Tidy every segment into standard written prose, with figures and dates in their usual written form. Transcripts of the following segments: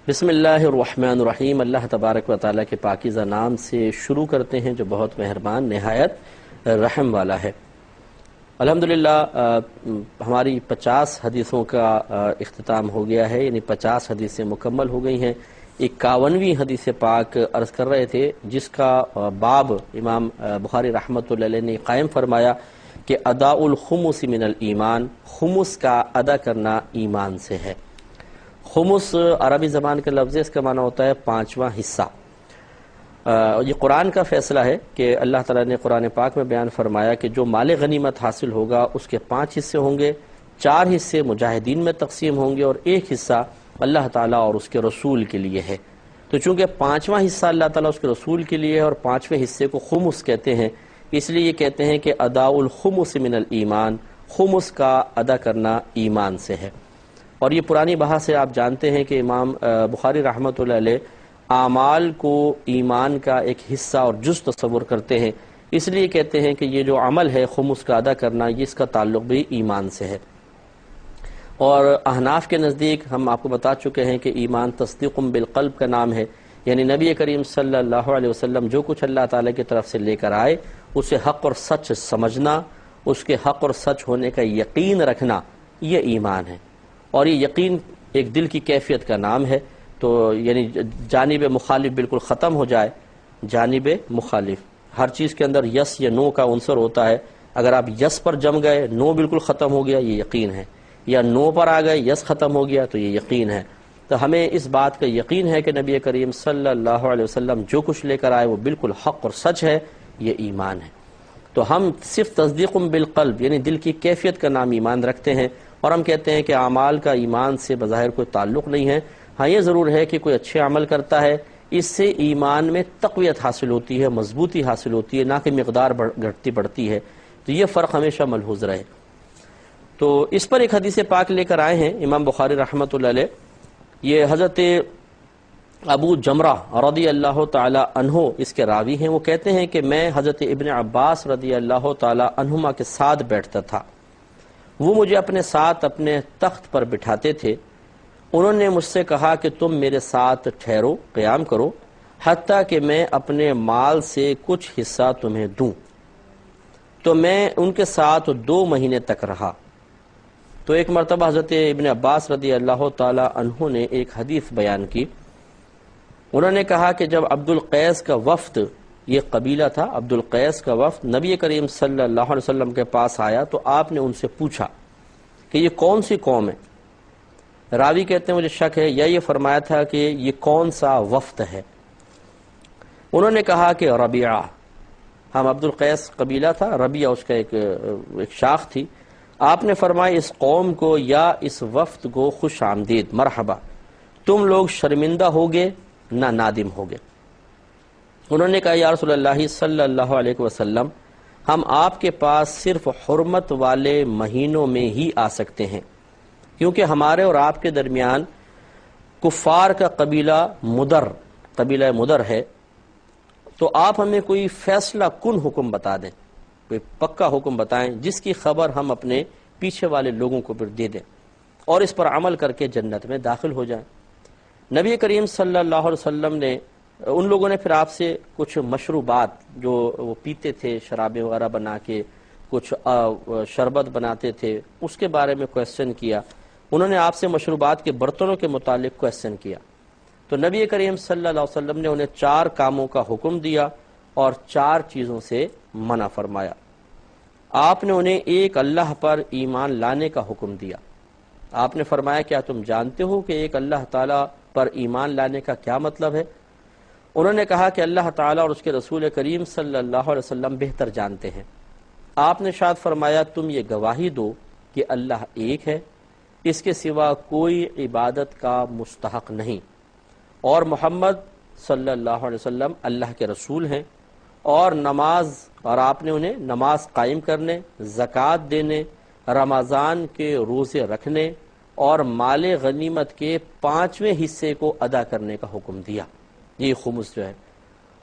بسم اللہ الرحمن الرحیم۔ اللہ تبارک و تعالیٰ کے پاکیزہ نام سے شروع کرتے ہیں جو بہت مہربان نہایت رحم والا ہے۔ الحمدللہ ہماری 50 حدیثوں کا اختتام ہو گیا ہے، یعنی 50 حدیثیں مکمل ہو گئی ہیں۔ 51ویں حدیث پاک عرض کر رہے تھے جس کا باب امام بخاری رحمۃ اللہ علیہ نے قائم فرمایا کہ اداء الخمس من الایمان، خمس کا ادا کرنا ایمان سے ہے۔ خمس عربی زبان کا لفظ ہے، اس کا معنی ہوتا ہے 5واں حصہ۔ یہ قرآن کا فیصلہ ہے کہ اللہ تعالیٰ نے قرآن پاک میں بیان فرمایا کہ جو مال غنیمت حاصل ہوگا اس کے 5 حصے ہوں گے، 4 حصے مجاہدین میں تقسیم ہوں گے اور 1 حصہ اللہ تعالیٰ اور اس کے رسول کے لیے ہے۔ تو چونکہ 5واں حصہ اللہ تعالیٰ اس کے رسول کے لیے ہے اور 5ویں حصے کو خمس کہتے ہیں، اس لیے یہ کہتے ہیں کہ اداء الخمس من الایمان، خمس کا ادا کرنا ایمان سے ہے۔ اور یہ پرانی بحث سے آپ جانتے ہیں کہ امام بخاری رحمۃ اللہ علیہ اعمال کو ایمان کا ایک حصہ اور جز تصور کرتے ہیں، اس لیے کہتے ہیں کہ یہ جو عمل ہے خمس کا ادا کرنا، یہ اس کا تعلق بھی ایمان سے ہے۔ اور احناف کے نزدیک ہم آپ کو بتا چکے ہیں کہ ایمان تصدیق بالقلب کا نام ہے، یعنی نبی کریم صلی اللہ علیہ وسلم جو کچھ اللہ تعالیٰ کی طرف سے لے کر آئے اسے حق اور سچ سمجھنا، اس کے حق اور سچ ہونے کا یقین رکھنا، یہ ایمان ہے۔ اور یہ یقین ایک دل کی کیفیت کا نام ہے، تو یعنی جانب مخالف بالکل ختم ہو جائے۔ جانب مخالف، ہر چیز کے اندر یس یا نو کا عنصر ہوتا ہے، اگر آپ یس پر جم گئے، نو بالکل ختم ہو گیا، یہ یقین ہے، یا نو پر آ گئے، یس ختم ہو گیا، تو یہ یقین ہے۔ تو ہمیں اس بات کا یقین ہے کہ نبی کریم صلی اللہ علیہ وسلم جو کچھ لے کر آئے وہ بالکل حق اور سچ ہے، یہ ایمان ہے۔ تو ہم صرف تصدیق بالقلب یعنی دل کی کیفیت کا نام ایمان رکھتے ہیں، اور ہم کہتے ہیں کہ اعمال کا ایمان سے بظاہر کوئی تعلق نہیں ہے۔ ہاں یہ ضرور ہے کہ کوئی اچھے عمل کرتا ہے، اس سے ایمان میں تقویت حاصل ہوتی ہے، مضبوطی حاصل ہوتی ہے، نہ کہ مقدار گھٹتی بڑھتی ہے، تو یہ فرق ہمیشہ ملحوظ رہے۔ تو اس پر ایک حدیث پاک لے کر آئے ہیں امام بخاری رحمۃ اللہ علیہ۔ یہ حضرت ابو جمرہ رضی اللہ تعالی عنہ اس کے راوی ہیں۔ وہ کہتے ہیں کہ میں حضرت ابن عباس رضی اللہ تعالی عنہما کے ساتھ بیٹھتا تھا، وہ مجھے اپنے ساتھ اپنے تخت پر بٹھاتے تھے۔ انہوں نے مجھ سے کہا کہ تم میرے ساتھ ٹھہرو، قیام کرو، حتیٰ کہ میں اپنے مال سے کچھ حصہ تمہیں دوں۔ تو میں ان کے ساتھ 2 مہینے تک رہا۔ تو ایک مرتبہ حضرت ابن عباس رضی اللہ تعالی عنہ نے ایک حدیث بیان کی۔ انہوں نے کہا کہ جب عبد القیس کا وفد، یہ قبیلہ تھا عبد القیس کا وفد، نبی کریم صلی اللہ علیہ وسلم کے پاس آیا تو آپ نے ان سے پوچھا کہ یہ کون سی قوم ہے؟ راوی کہتے ہیں مجھے شک ہے یا یہ فرمایا تھا کہ یہ کون سا وفد ہے؟ انہوں نے کہا کہ ربیعہ۔ ہم عبد القیس قبیلہ تھا، ربیعہ اس کا ایک شاخ تھی۔ آپ نے فرمایا اس قوم کو یا اس وفد کو خوش آمدید، مرحبا، تم لوگ شرمندہ ہوگے نہ نادم ہوگے۔ انہوں نے کہا یا رسول اللہ صلی اللہ علیہ وسلم، ہم آپ کے پاس صرف حرمت والے مہینوں میں ہی آ سکتے ہیں، کیونکہ ہمارے اور آپ کے درمیان کفار کا قبیلہ مدر ہے، تو آپ ہمیں کوئی فیصلہ کن حکم بتا دیں، کوئی پکا حکم بتائیں جس کی خبر ہم اپنے پیچھے والے لوگوں کو پھر دے دیں اور اس پر عمل کر کے جنت میں داخل ہو جائیں۔ نبی کریم صلی اللہ علیہ وسلم نے، ان لوگوں نے پھر آپ سے کچھ مشروبات جو وہ پیتے تھے، شرابیں وغیرہ بنا کے کچھ شربت بناتے تھے، اس کے بارے میں کویسچن کیا۔ انہوں نے آپ سے مشروبات کے برتنوں کے متعلق کویسچن کیا، تو نبی کریم صلی اللہ علیہ وسلم نے انہیں 4 کاموں کا حکم دیا اور 4 چیزوں سے منع فرمایا۔ آپ نے انہیں ایک اللہ پر ایمان لانے کا حکم دیا۔ آپ نے فرمایا کیا تم جانتے ہو کہ ایک اللہ تعالیٰ پر ایمان لانے کا کیا مطلب ہے؟ انہوں نے کہا کہ اللہ تعالیٰ اور اس کے رسول کریم صلی اللہ علیہ وسلم بہتر جانتے ہیں۔ آپ نے ارشاد فرمایا تم یہ گواہی دو کہ اللہ ایک ہے، اس کے سوا کوئی عبادت کا مستحق نہیں، اور محمد صلی اللہ علیہ وسلم اللہ کے رسول ہیں، اور نماز، اور آپ نے انہیں نماز قائم کرنے، زکوٰۃ دینے، رمضان کے روزے رکھنے اور مال غنیمت کے 5ویں حصے کو ادا کرنے کا حکم دیا، یہ خمس جو ہے،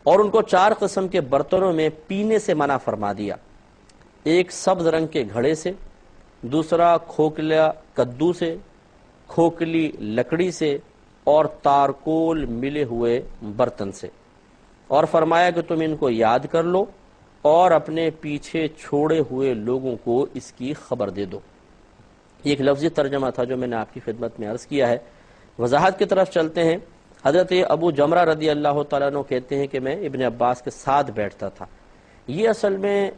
اور ان کو 4 قسم کے برتنوں میں پینے سے منع فرما دیا، ایک سبز رنگ کے گھڑے سے، دوسرا کھوکھلا کدو سے، کھوکھلی لکڑی سے، اور تارکول ملے ہوئے برتن سے، اور فرمایا کہ تم ان کو یاد کر لو اور اپنے پیچھے چھوڑے ہوئے لوگوں کو اس کی خبر دے دو۔ یہ ایک لفظی ترجمہ تھا جو میں نے آپ کی خدمت میں عرض کیا ہے۔ وضاحت کی طرف چلتے ہیں۔ حضرت ابو جمرہ رضی اللہ تعالیٰ عنہ کہتے ہیں کہ میں ابن عباس کے ساتھ بیٹھتا تھا۔ یہ اصل میں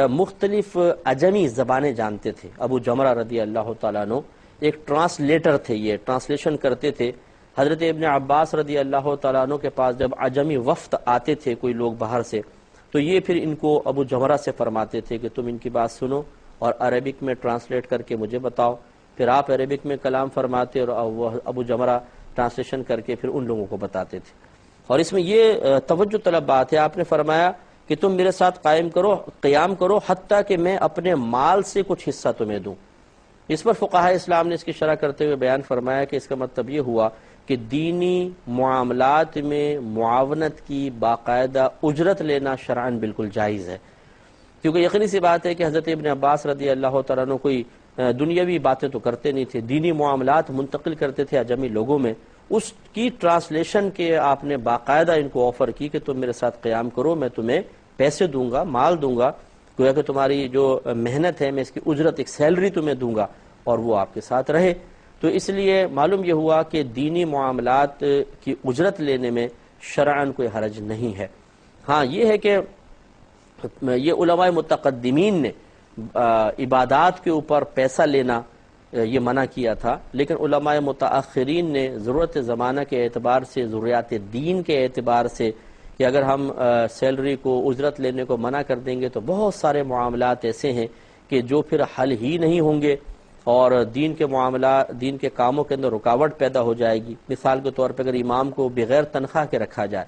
مختلف عجمی زبانیں جانتے تھے۔ ابو جمرہ رضی اللہ تعالیٰ عنہ ایک ٹرانسلیٹر تھے، یہ ٹرانسلیشن کرتے تھے۔ حضرت ابن عباس رضی اللہ تعالیٰ عنہ کے پاس جب عجمی وفد آتے تھے کوئی لوگ باہر سے، تو یہ پھر ان کو ابو جمرہ سے فرماتے تھے کہ تم ان کی بات سنو اور عربک میں ٹرانسلیٹ کر کے مجھے بتاؤ۔ پھر آپ عربک میں کلام فرماتے اور ابو جمرہ ٹرانسلیشن کر کے پھر ان لوگوں کو بتاتے تھے۔ اور اس میں یہ توجہ طلب بات ہے، آپ نے فرمایا کہ تم میرے ساتھ قیام کرو حتیٰ کہ میں اپنے مال سے کچھ حصہ تمہیں دوں۔ اس پر فقہاء اسلام نے اس کی شرح کرتے ہوئے بیان فرمایا کہ اس کا مطلب یہ ہوا کہ دینی معاملات میں معاونت کی باقاعدہ اجرت لینا شرعاً بالکل جائز ہے، کیونکہ یقینی سی بات ہے کہ حضرت ابن عباس رضی اللہ تعالیٰ عنہ کوئی دنیاوی باتیں تو کرتے نہیں تھے، دینی معاملات منتقل کرتے تھے اجمی لوگوں میں۔ اس کی ٹرانسلیشن کے آپ نے باقاعدہ ان کو آفر کی کہ تم میرے ساتھ قیام کرو، میں تمہیں پیسے دوں گا، مال دوں گا، گویا کہ تمہاری جو محنت ہے میں اس کی اجرت، ایک سیلری تمہیں دوں گا، اور وہ آپ کے ساتھ رہے۔ تو اس لیے معلوم یہ ہوا کہ دینی معاملات کی اجرت لینے میں شرعاً کوئی حرج نہیں ہے۔ ہاں یہ ہے کہ یہ علماء متقدمین نے عبادات کے اوپر پیسہ لینا یہ منع کیا تھا، لیکن علماء متاخرین نے ضرورت زمانہ کے اعتبار سے، ضروریات دین کے اعتبار سے، کہ اگر ہم سیلری کو، اجرت لینے کو منع کر دیں گے تو بہت سارے معاملات ایسے ہیں کہ جو پھر حل ہی نہیں ہوں گے، اور دین کے معاملات، دین کے کاموں کے اندر رکاوٹ پیدا ہو جائے گی۔ مثال کے طور پہ اگر امام کو بغیر تنخواہ کے رکھا جائے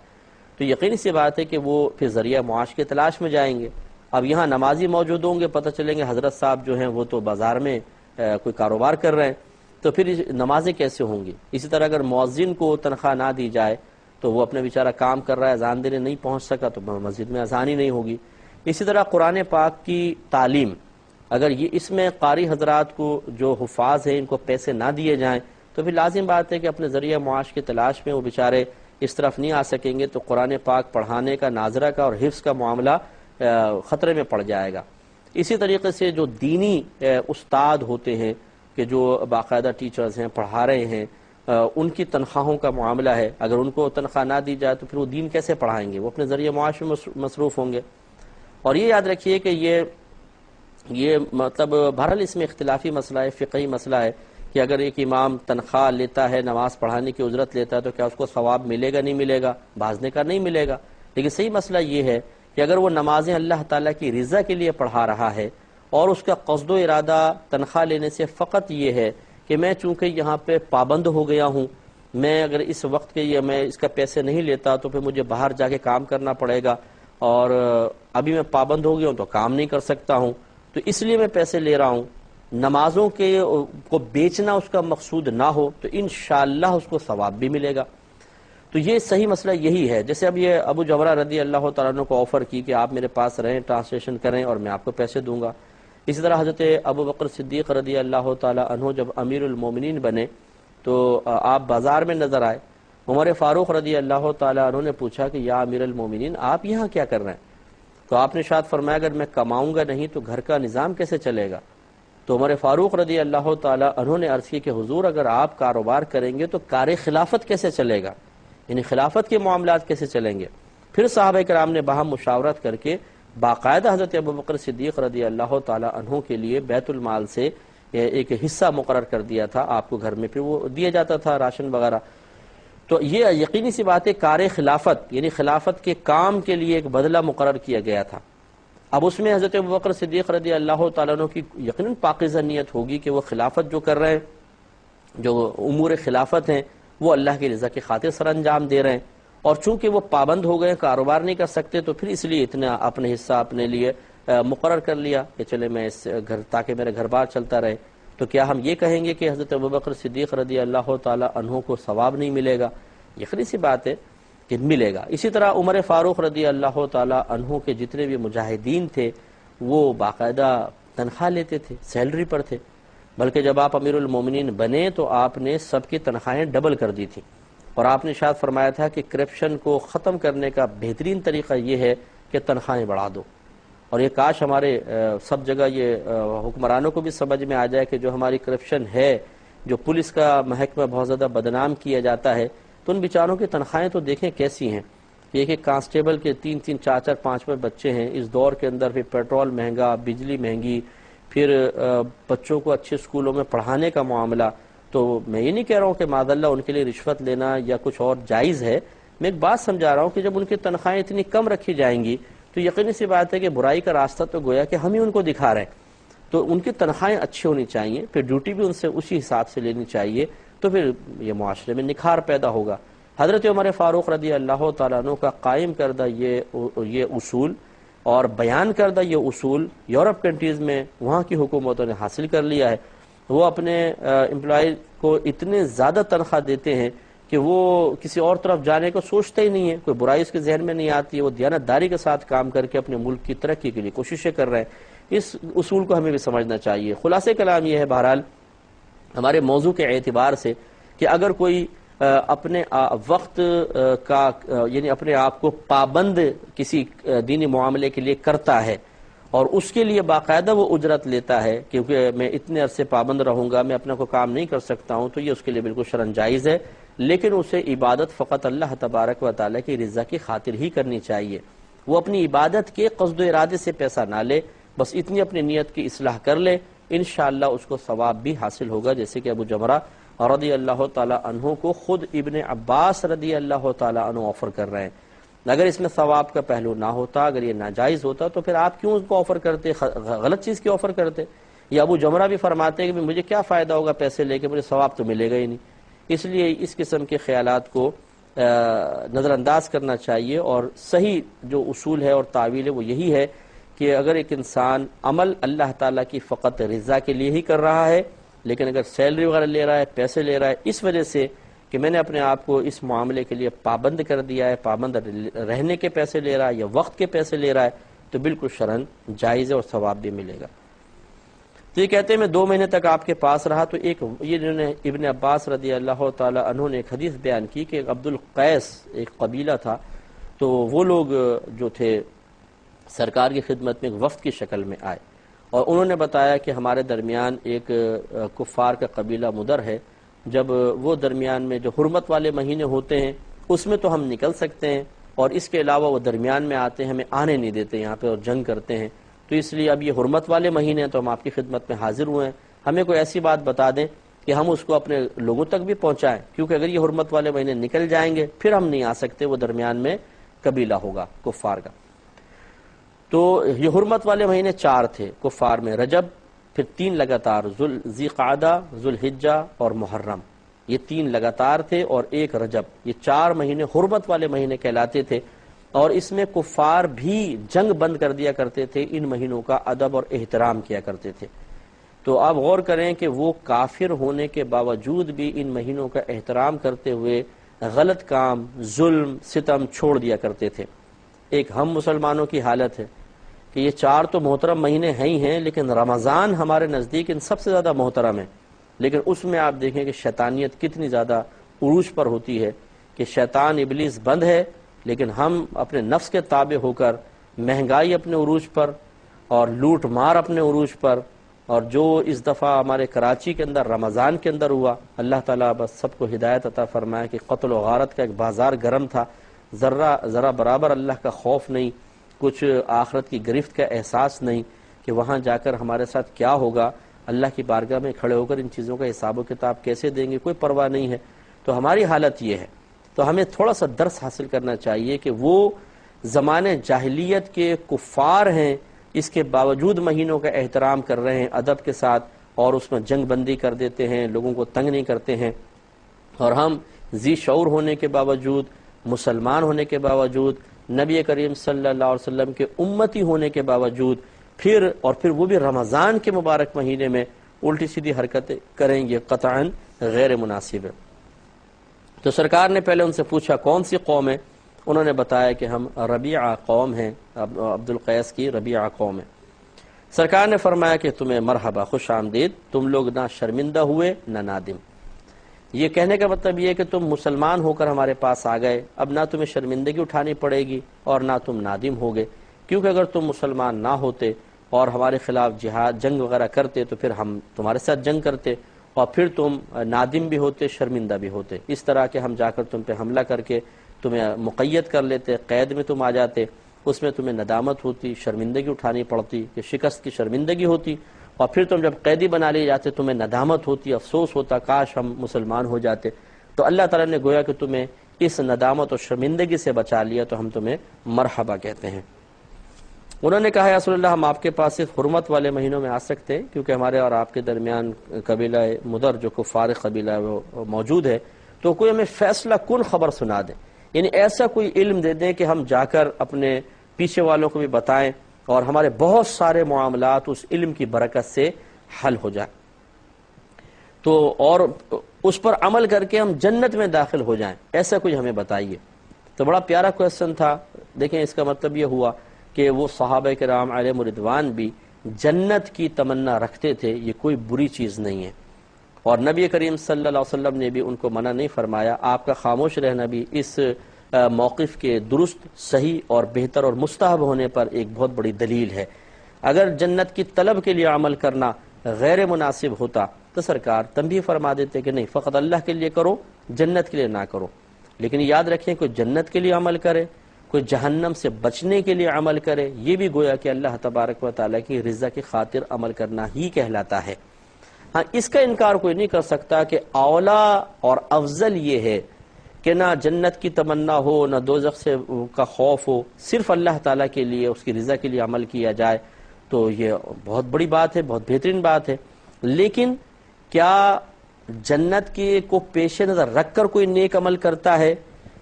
تو یقینی سی بات ہے کہ وہ پھر ذریعہ معاش کی تلاش میں جائیں گے۔ اب یہاں نمازی موجود ہوں گے، پتہ چلیں گے حضرت صاحب جو ہیں وہ تو بازار میں کوئی کاروبار کر رہے ہیں، تو پھر نمازیں کیسے ہوں گی؟ اسی طرح اگر مؤذن کو تنخواہ نہ دی جائے تو وہ اپنے بیچارہ کام کر رہا ہے، اذان دینے نہیں پہنچ سکا تو مسجد میں اذان ہی نہیں ہوگی۔ اسی طرح قرآن پاک کی تعلیم، اگر یہ اس میں قاری حضرات کو، جو حفاظ ہیں، ان کو پیسے نہ دیے جائیں تو پھر لازم بات ہے کہ اپنے ذریعہ معاش کی تلاش میں وہ بیچارے اس طرف نہیں آ سکیں گے، تو قرآن پاک پڑھانے کا، ناظرہ کا اور حفظ کا معاملہ خطرے میں پڑ جائے گا۔ اسی طریقے سے جو دینی استاد ہوتے ہیں، کہ جو باقاعدہ ٹیچرز ہیں، پڑھا رہے ہیں، ان کی تنخواہوں کا معاملہ ہے، اگر ان کو تنخواہ نہ دی جائے تو پھر وہ دین کیسے پڑھائیں گے؟ وہ اپنے ذریعہ معاش میں مصروف ہوں گے۔ اور یہ یاد رکھیے کہ یہ مطلب بہرحال اس میں اختلافی مسئلہ ہے، فقہی مسئلہ ہے کہ اگر ایک امام تنخواہ لیتا ہے، نماز پڑھانے کی اجرت لیتا ہے، تو کیا اس کو ثواب ملے گا نہیں ملے گا؟ بعض نے کہا نہیں ملے گا، لیکن صحیح مسئلہ یہ ہے کہ اگر وہ نمازیں اللہ تعالیٰ کی رضا کے لیے پڑھا رہا ہے اور اس کا قصد و ارادہ تنخواہ لینے سے فقط یہ ہے کہ میں چونکہ یہاں پہ پابند ہو گیا ہوں، میں اگر اس وقت کے میں اس کا پیسے نہیں لیتا تو پھر مجھے باہر جا کے کام کرنا پڑے گا، اور ابھی میں پابند ہو گیا ہوں تو کام نہیں کر سکتا ہوں، تو اس لیے میں پیسے لے رہا ہوں، نمازوں کے کو بیچنا اس کا مقصود نہ ہو تو انشاءاللہ اس کو ثواب بھی ملے گا۔ تو یہ صحیح مسئلہ یہی ہے۔ جیسے اب یہ ابو جمرہ رضی اللہ تعالیٰ عنہ کو آفر کی کہ آپ میرے پاس رہیں، ٹرانسلیشن کریں اور میں آپ کو پیسے دوں گا۔ اسی طرح حضرت ابو بکر صدیق رضی اللہ تعالیٰ عنہ جب امیر المومنین بنے تو آپ بازار میں نظر آئے۔ عمر فاروق رضی اللہ تعالیٰ عنہ نے پوچھا کہ یا امیر المومنین، آپ یہاں کیا کر رہے ہیں؟ تو آپ نے ارشاد فرمایا اگر میں کماؤں گا نہیں تو گھر کا نظام کیسے چلے گا؟ تو عمر فاروق رضی اللہ تعالیٰ عنہ نے عرض کی کہ حضور اگر آپ کاروبار کریں گے تو کار خلافت کیسے چلے گا؟ یعنی خلافت کے معاملات کیسے چلیں گے؟ پھر صحابہ کرام نے باہم مشاورت کر کے باقاعدہ حضرت ابو بکر صدیق رضی اللہ تعالیٰ عنہ کے لیے بیت المال سے ایک حصہ مقرر کر دیا تھا، آپ کو گھر میں پھر وہ دیا جاتا تھا راشن وغیرہ۔ تو یہ یقینی سی بات ہے کار خلافت، یعنی خلافت کے کام کے لیے ایک بدلہ مقرر کیا گیا تھا۔ اب اس میں حضرت ابو بکر صدیق رضی اللہ تعالیٰ عنہ کی یقیناً پاکیزہ نیت ہوگی کہ وہ خلافت جو کر رہے ہیں، جو امور خلافت ہیں، وہ اللہ کی رضا کی خاطر سر انجام دے رہے ہیں، اور چونکہ وہ پابند ہو گئے، کاروبار نہیں کر سکتے، تو پھر اس لیے اتنا اپنے حصہ اپنے لیے مقرر کر لیا کہ چلے میں اس گھر، تاکہ میرا گھر بار چلتا رہے۔ تو کیا ہم یہ کہیں گے کہ حضرت ابوبکر صدیق رضی اللہ تعالیٰ عنہ کو ثواب نہیں ملے گا؟ یقینی سی بات ہے کہ ملے گا۔ اسی طرح عمر فاروق رضی اللہ تعالیٰ عنہ کے جتنے بھی مجاہدین تھے وہ باقاعدہ تنخواہ لیتے تھے، سیلری پر تھے۔ بلکہ جب آپ امیر المومنین بنے تو آپ نے سب کی تنخواہیں ڈبل کر دی تھی، اور آپ نے ارشاد فرمایا تھا کہ کرپشن کو ختم کرنے کا بہترین طریقہ یہ ہے کہ تنخواہیں بڑھا دو۔ اور یہ کاش ہمارے سب جگہ یہ حکمرانوں کو بھی سمجھ میں آ جائے کہ جو ہماری کرپشن ہے، جو پولیس کا محکمہ بہت زیادہ بدنام کیا جاتا ہے، تو ان بیچاروں کی تنخواہیں تو دیکھیں کیسی ہیں۔ یہ کہ کانسٹیبل کے 3-3 4-4 5 بچے ہیں، اس دور کے اندر پھر پیٹرول مہنگا، بجلی مہنگی، پھر بچوں کو اچھے اسکولوں میں پڑھانے کا معاملہ۔ تو میں یہ نہیں کہہ رہا ہوں کہ معاذ اللہ ان کے لیے رشوت لینا یا کچھ اور جائز ہے، میں ایک بات سمجھا رہا ہوں کہ جب ان کی تنخواہیں اتنی کم رکھی جائیں گی تو یقینی سی بات ہے کہ برائی کا راستہ تو گویا کہ ہم ہی ان کو دکھا رہے ہیں۔ تو ان کی تنخواہیں اچھی ہونی چاہیے، پھر ڈیوٹی بھی ان سے اسی حساب سے لینی چاہیے، تو پھر یہ معاشرے میں نکھار پیدا ہوگا۔ حضرت عمر فاروق رضی اللہ تعالیٰ عنہ کا قائم کردہ یہ اصول اور بیان کردہ یہ اصول یورپ کنٹریز میں وہاں کی حکومتوں نے حاصل کر لیا ہے۔ وہ اپنے امپلائی کو اتنے زیادہ تنخواہ دیتے ہیں کہ وہ کسی اور طرف جانے کو سوچتے ہی نہیں ہے، کوئی برائی اس کے ذہن میں نہیں آتی ہے، وہ دیانتداری کے ساتھ کام کر کے اپنے ملک کی ترقی کے لیے کوششیں کر رہے ہیں۔ اس اصول کو ہمیں بھی سمجھنا چاہیے۔ خلاصہ کلام یہ ہے بہرحال ہمارے موضوع کے اعتبار سے کہ اگر کوئی اپنے وقت کا یعنی اپنے آپ کو پابند کسی دینی معاملے کے لیے کرتا ہے اور اس کے لیے باقاعدہ وہ اجرت لیتا ہے کیونکہ میں اتنے عرصے پابند رہوں گا، میں اپنا کوئی کام نہیں کر سکتا ہوں، تو یہ اس کے لیے بالکل شرعاً جائز ہے، لیکن اسے عبادت فقط اللہ تبارک و تعالیٰ کی رضا کی خاطر ہی کرنی چاہیے۔ وہ اپنی عبادت کے قصد و ارادے سے پیسہ نہ لے، بس اتنی اپنی نیت کی اصلاح کر لے، انشاءاللہ اس کو ثواب بھی حاصل ہوگا، جیسے کہ ابو جمرہ رضی اللہ تعالیٰ عنہ کو خود ابن عباس رضی اللہ تعالیٰ عنہ آفر کر رہے ہیں۔ اگر اس میں ثواب کا پہلو نہ ہوتا، اگر یہ ناجائز ہوتا، تو پھر آپ کیوں اس کو آفر کرتے، غلط چیز کی آفر کرتے؟ یا ابو جمرہ بھی فرماتے ہیں کہ مجھے کیا فائدہ ہوگا پیسے لے کے، مجھے ثواب تو ملے گا ہی نہیں۔ اس لیے اس قسم کے خیالات کو نظر انداز کرنا چاہیے، اور صحیح جو اصول ہے اور تعویل ہے وہ یہی ہے کہ اگر ایک انسان عمل اللہ تعالیٰ کی فقط رضا کے لیے ہی کر رہا ہے، لیکن اگر سیلری وغیرہ لے رہا ہے، پیسے لے رہا ہے اس وجہ سے کہ میں نے اپنے آپ کو اس معاملے کے لیے پابند کر دیا ہے، پابند رہنے کے پیسے لے رہا ہے یا وقت کے پیسے لے رہا ہے، تو بالکل شرعاً جائز ہے اور ثواب بھی ملے گا۔ تو یہ کہتے ہیں میں 2 مہینے تک آپ کے پاس رہا، تو ایک یہ جنہوں نے ابن عباس رضی اللہ تعالیٰ عنہ نے ایک حدیث بیان کی کہ عبد القیس ایک قبیلہ تھا، تو وہ لوگ جو تھے سرکار کی خدمت میں ایک وفد کی شکل میں آئے، اور انہوں نے بتایا کہ ہمارے درمیان ایک کفار کا قبیلہ مدر ہے، جب وہ درمیان میں جو حرمت والے مہینے ہوتے ہیں اس میں تو ہم نکل سکتے ہیں، اور اس کے علاوہ وہ درمیان میں آتے ہیں، ہمیں آنے نہیں دیتے یہاں پہ اور جنگ کرتے ہیں، تو اس لیے اب یہ حرمت والے مہینے ہیں تو ہم آپ کی خدمت میں حاضر ہوئے ہیں، ہمیں کوئی ایسی بات بتا دیں کہ ہم اس کو اپنے لوگوں تک بھی پہنچائیں، کیونکہ اگر یہ حرمت والے مہینے نکل جائیں گے پھر ہم نہیں آ سکتے، وہ درمیان میں قبیلہ ہوگا کفار کا۔ تو یہ حرمت والے مہینے 4 تھے کفار میں، رجب، پھر 3 لگاتار ذی قعدہ، ذوالحجہ اور محرم، یہ 3 لگاتار تھے، اور 1 رجب، یہ 4 مہینے حرمت والے مہینے کہلاتے تھے، اور اس میں کفار بھی جنگ بند کر دیا کرتے تھے، ان مہینوں کا ادب اور احترام کیا کرتے تھے۔ تو آپ غور کریں کہ وہ کافر ہونے کے باوجود بھی ان مہینوں کا احترام کرتے ہوئے غلط کام، ظلم، ستم چھوڑ دیا کرتے تھے۔ ایک ہم مسلمانوں کی حالت ہے کہ یہ 4 تو محترم مہینے ہیں ہی ہیں، لیکن رمضان ہمارے نزدیک ان سب سے زیادہ محترم ہے، لیکن اس میں آپ دیکھیں کہ شیطانیت کتنی زیادہ عروج پر ہوتی ہے، کہ شیطان ابلیس بند ہے، لیکن ہم اپنے نفس کے تابع ہو کر مہنگائی اپنے عروج پر اور لوٹ مار اپنے عروج پر، اور جو اس دفعہ ہمارے کراچی کے اندر رمضان کے اندر ہوا، اللہ تعالیٰ بس سب کو ہدایت عطا فرمائے کہ قتل و غارت کا ایک بازار گرم تھا، ذرا برابر اللہ کا خوف نہیں، کچھ آخرت کی گرفت کا احساس نہیں کہ وہاں جا کر ہمارے ساتھ کیا ہوگا، اللہ کی بارگاہ میں کھڑے ہو کر ان چیزوں کا حساب و کتاب کیسے دیں گے، کوئی پرواہ نہیں ہے۔ تو ہماری حالت یہ ہے، تو ہمیں تھوڑا سا درس حاصل کرنا چاہیے کہ وہ زمانے جاہلیت کے کفار ہیں، اس کے باوجود مہینوں کا احترام کر رہے ہیں ادب کے ساتھ، اور اس میں جنگ بندی کر دیتے ہیں، لوگوں کو تنگ نہیں کرتے ہیں، اور ہم ذی شعور ہونے کے باوجود، مسلمان ہونے کے باوجود، نبی کریم صلی اللہ علیہ وسلم کے امتی ہونے کے باوجود پھر وہ بھی رمضان کے مبارک مہینے میں الٹی سیدھی حرکتیں کریں گے، قطعاً غیر مناسب ہے۔ تو سرکار نے پہلے ان سے پوچھا کون سی قوم ہے، انہوں نے بتایا کہ ہم ربیعہ قوم ہیں، عبد القیس کی ربیعہ قوم ہے۔ سرکار نے فرمایا کہ تمہیں مرحبا، خوش آمدید، تم لوگ نہ شرمندہ ہوئے نہ نادم۔ یہ کہنے کا مطلب یہ ہے کہ تم مسلمان ہو کر ہمارے پاس آ گئے، اب نہ تمہیں شرمندگی اٹھانی پڑے گی اور نہ تم نادم ہوگے، کیونکہ اگر تم مسلمان نہ ہوتے اور ہمارے خلاف جہاد جنگ وغیرہ کرتے تو پھر ہم تمہارے ساتھ جنگ کرتے اور پھر تم نادم بھی ہوتے، شرمندہ بھی ہوتے، اس طرح کہ ہم جا کر تم پہ حملہ کر کے تمہیں مقید کر لیتے، قید میں تم آ جاتے، اس میں تمہیں ندامت ہوتی، شرمندگی اٹھانی پڑتی کہ شکست کی شرمندگی ہوتی، اور پھر تم جب قیدی بنا لیے جاتے تمہیں ندامت ہوتی، افسوس ہوتا کاش ہم مسلمان ہو جاتے۔ تو اللہ تعالیٰ نے گویا کہ تمہیں اس ندامت اور شرمندگی سے بچا لیا، تو ہم تمہیں مرحبا کہتے ہیں۔ انہوں نے کہا یا رسول اللہ، ہم آپ کے پاس صرف حرمت والے مہینوں میں آ سکتے ہیں کیونکہ ہمارے اور آپ کے درمیان قبیلہ مدر جو کفار قبیلہ ہے وہ موجود ہے، تو کوئی ہمیں فیصلہ کن خبر سنا دے، یعنی ایسا کوئی علم دے دیں کہ ہم جا کر اپنے پیچھے والوں کو بھی بتائیں اور ہمارے بہت سارے معاملات اس علم کی برکت سے حل ہو جائیں، تو اور اس پر عمل کر کے ہم جنت میں داخل ہو جائیں، ایسا کچھ ہمیں بتائیے۔ تو بڑا پیارا کویسچن تھا۔ دیکھیں اس کا مطلب یہ ہوا کہ وہ صحابہ کرام علیہم رضوان بھی جنت کی تمنا رکھتے تھے، یہ کوئی بری چیز نہیں ہے، اور نبی کریم صلی اللہ علیہ وسلم نے بھی ان کو منع نہیں فرمایا۔ آپ کا خاموش رہنا بھی اس موقف کے درست، صحیح اور بہتر اور مستحب ہونے پر ایک بہت بڑی دلیل ہے۔ اگر جنت کی طلب کے لیے عمل کرنا غیر مناسب ہوتا تو سرکار تنبیہ فرما دیتے کہ نہیں، فقط اللہ کے لیے کرو، جنت کے لیے نہ کرو۔ لیکن یاد رکھیں کوئی جنت کے لیے عمل کرے، کوئی جہنم سے بچنے کے لیے عمل کرے، یہ بھی گویا کہ اللہ تبارک و تعالیٰ کی رضا کی خاطر عمل کرنا ہی کہلاتا ہے۔ ہاں، اس کا انکار کوئی نہیں کر سکتا کہ اولا اور افضل یہ ہے کہ نہ جنت کی تمنا ہو نہ دوزخ سے کا خوف ہو، صرف اللہ تعالیٰ کے لیے اس کی رضا کے لیے عمل کیا جائے، تو یہ بہت بڑی بات ہے، بہت بہترین بات ہے۔ لیکن کیا جنت کے کو پیش نظر رکھ کر کوئی نیک عمل کرتا ہے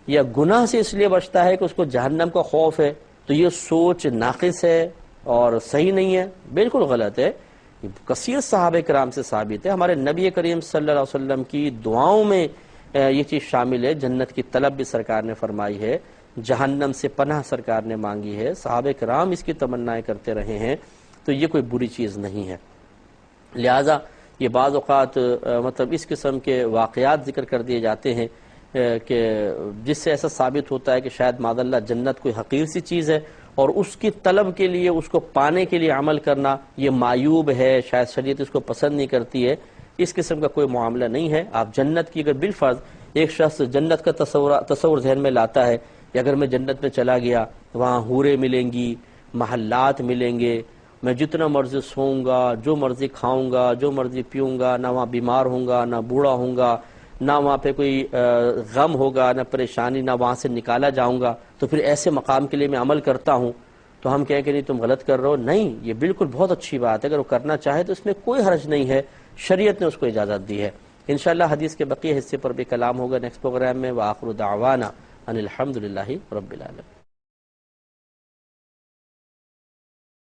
یا گناہ سے اس لیے بچتا ہے کہ اس کو جہنم کا خوف ہے، تو یہ سوچ ناقص ہے اور صحیح نہیں ہے، بالکل غلط ہے۔ کثیر صحابہ کرام سے ثابت ہے، ہمارے نبی کریم صلی اللہ علیہ وسلم کی دعاؤں میں یہ چیز شامل ہے، جنت کی طلب بھی سرکار نے فرمائی ہے، جہنم سے پناہ سرکار نے مانگی ہے، صحابہ کرام اس کی تمنائیں کرتے رہے ہیں، تو یہ کوئی بری چیز نہیں ہے۔ لہٰذا یہ بعض اوقات مطلب اس قسم کے واقعات ذکر کر دیے جاتے ہیں کہ جس سے ایسا ثابت ہوتا ہے کہ شاید معاذ اللہ جنت کوئی حقیر سی چیز ہے اور اس کی طلب کے لیے، اس کو پانے کے لیے عمل کرنا یہ معیوب ہے، شاید شریعت اس کو پسند نہیں کرتی ہے، اس قسم کا کوئی معاملہ نہیں ہے۔ آپ جنت کی اگر بالفرض ایک شخص جنت کا تصور ذہن میں لاتا ہے کہ اگر میں جنت میں چلا گیا وہاں حوریں ملیں گی، محلات ملیں گے، میں جتنا مرضی سوؤں گا، جو مرضی کھاؤں گا، جو مرضی پیوں گا، نہ وہاں بیمار ہوں گا، نہ بوڑھا ہوں گا، نہ وہاں پہ کوئی غم ہوگا، نہ پریشانی، نہ وہاں سے نکالا جاؤں گا، تو پھر ایسے مقام کے لیے میں عمل کرتا ہوں، تو ہم کہیں کہ نہیں تم غلط کر رہے ہو۔ نہیں، یہ بالکل بہت اچھی بات ہے، اگر وہ کرنا چاہے تو اس میں کوئی حرج نہیں ہے، شریعت نے اس کو اجازت دی ہے۔ انشاءاللہ حدیث کے بقیہ حصے پر بھی کلام ہوگا نیکسٹ پروگرام میں۔ وآخر دعوانا ان الحمدللہ رب العالمین۔